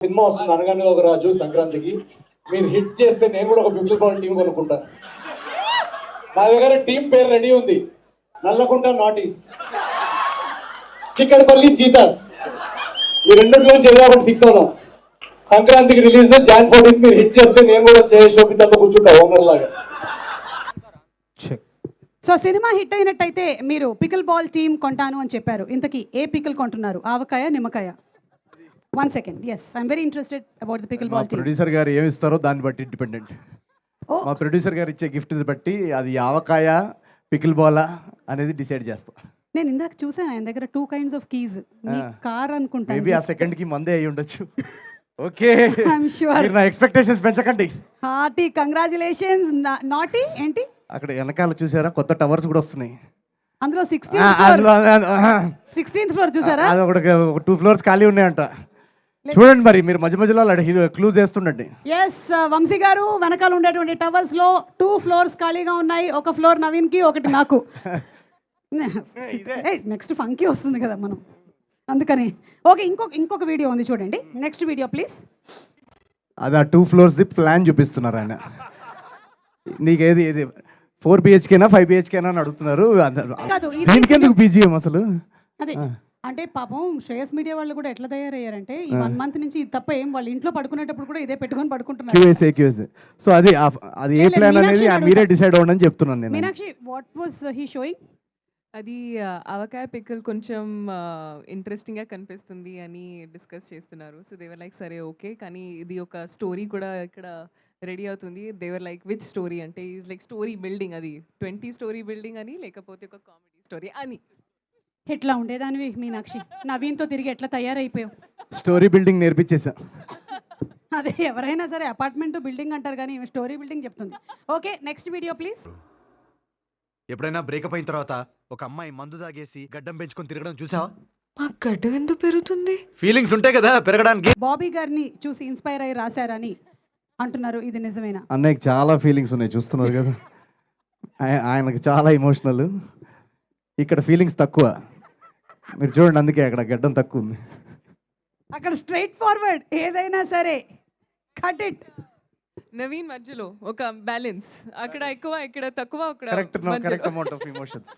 Cinema వస్తుంది అనగానే ఒక రాజు సంక్రాంతికి. మీరు హిట్ చేస్తే నేను కూడా ఒక పిక్చర్ బాల్ టీం కొనుక్కుంటా. నా దగ్గర టీం పేరు రెడీ ఉంది. నల్లకుంట నాటీస్, చిక్కడపల్లి చీతాస్. ఈ రెండిట్లో చేద్దామని ఫిక్స్ అవుదాం. సంక్రాంతికి రిలీజ్ Jan 14 మీరు హిట్ చేస్తే నేను కూడా శోభితతో కూర్చుంటా ఓనర్ లాగా. సో సినిమా హిట్ అయినట్టయితే మీరు పికిల్ బాల్ టీం కొంటాను అని చెప్పారు. ఇంతకీ ఏ పికిల్ కొంటున్నారు? ఆవకాయ, నిమ్మకాయ? 1 second. Yes, I'm very interested about the pickle ball team. Producer గారు ఏమి ఇస్తారో దాన్ని బట్టి డిపెండెంట్. మా ప్రొడ్యూసర్ గారు ఇచ్చే గిఫ్ట్ బట్టి అది ఆవకాయ, పికిల్ బాల్ అనేది డిసైడ్ చేస్తాం. నేను ఇందాక చూసాను ఆయన దగ్గర 2 kinds of keys. కార్ అనుకుంటాను. మేబీ ఆ సెకండ్ కి మందే అయి ఉండొచ్చు. Okay, I'm sure. మీరు నా ఎక్స్పెక్టేషన్స్ పెంచకండి. Hearty congratulations. నాటి ఏంటి అక్కడ వెనకాల చూసారా కొత్త టవర్స్ కూడా వస్తున్నాయి. అందులో 16th ఫ్లోర్ చూసారా? అది ఒక 2 floors ఖాళీ ఉన్నాయంట. చూడండి మరి మీరు మధ్య మధ్యలో క్లూజ్ చేస్తుండండి. ఎస్, వంశీ గారు వెనకాల ఉండేటువంటి టవర్స్ లో 2 floors ఖాళీగా ఉన్నాయి. ఒక ఫ్లోర్ నవీన్ కి, ఒకటి నాకు. నెక్స్ట్ ఫంకీ వస్తుంది కదా మనం, అందుకని. ఓకే, ఇంకొక వీడియో ఉంది చూడండి. Next video please. అది ఆ 2 floors ప్లాన్ చూపిస్తున్నారు ఆయన. నీకేది 4 BHK 5 BHK అని అడుగుతున్నారు. ఎందుకు BGM అసలు? అదే అంటే పాపం శ్రేయస్ మీడియా వాళ్ళు కూడా ఎట్లా తయారయ్యారంటే ఈ 1 month నుంచి ఇది తప్ప ఏం వాళ్ళు ఇంట్లో పడుకునేటప్పుడు కూడా ఇదే పెట్టుకొని పడుకుంటున్నారు. సో అది ఏ ప్లాన్ అనేది మీరే డిసైడ్ అవ్వండి అని చెప్తున్నాను నేను. Meenakshi, what was he showing? అది ఆవకాయ పిక్కల్ కొంచెం ఇంట్రెస్టింగ్గా కనిపిస్తుంది అని డిస్కస్ చేస్తున్నారు. సో దేవర్ లైక్ సరే ఓకే, కానీ ఇది ఒక స్టోరీ కూడా ఇక్కడ రెడీ అవుతుంది. దేవర్ లైక్ విచ్ స్టోరీ అంటే ఈజ్ లైక్ స్టోరీ బిల్డింగ్, అది 20 story బిల్డింగ్ అని, లేకపోతే ఒక కామెడీ స్టోరీ అని. ఎట్లా ఉండేదానివి మీనాక్షి? నవీన్తో తిరిగి ఎట్లా తయారైపోయావు? Story building నేర్పించేసా. అదే ఎవరైనా సరే అపార్ట్మెంట్ బిల్డింగ్ అంటారు కానీ స్టోరీ బిల్డింగ్ చెప్తుంది. Okay, next video please. ఎప్పుడైనా బ్రేకప్ అయిన తర్వాత ఒక అమ్మాయి మందు తాగేసి గడ్డం పెంచుకొని తిరగడం చూసావా? ఆ గడ్డం ఎందుకు పెరుగుతుంది? ఫీలింగ్స్ ఉంటాయి కదా పెరగడానికి. బాబీ గారిని చూసి ఇన్స్పైర్ అయ్యి రాశారని అంటున్నారు, ఇది నిజమేనా? అన్నయ్యకి చాలా ఫీలింగ్స్ ఉన్నాయి, చూస్తున్నారు కదా. ఆయనకు చాలా ఎమోషనల్, ఇక్కడ ఫీలింగ్స్ తక్కువ. మీరు చూడండి, అందుకే అక్కడ గడ్డం తక్కువ ఉంది. అక్కడ స్ట్రైట్ ఫార్వర్డ్, ఏదైనా సరే కట్ ఇట్. నవీన్ మధ్యలో ఒక బ్యాలెన్స్, అక్కడ ఎక్కువ ఇక్కడ తక్కువ, అక్కడ కరెక్ట్ అమౌంట్ ఆఫ్ ఎమోషన్స్.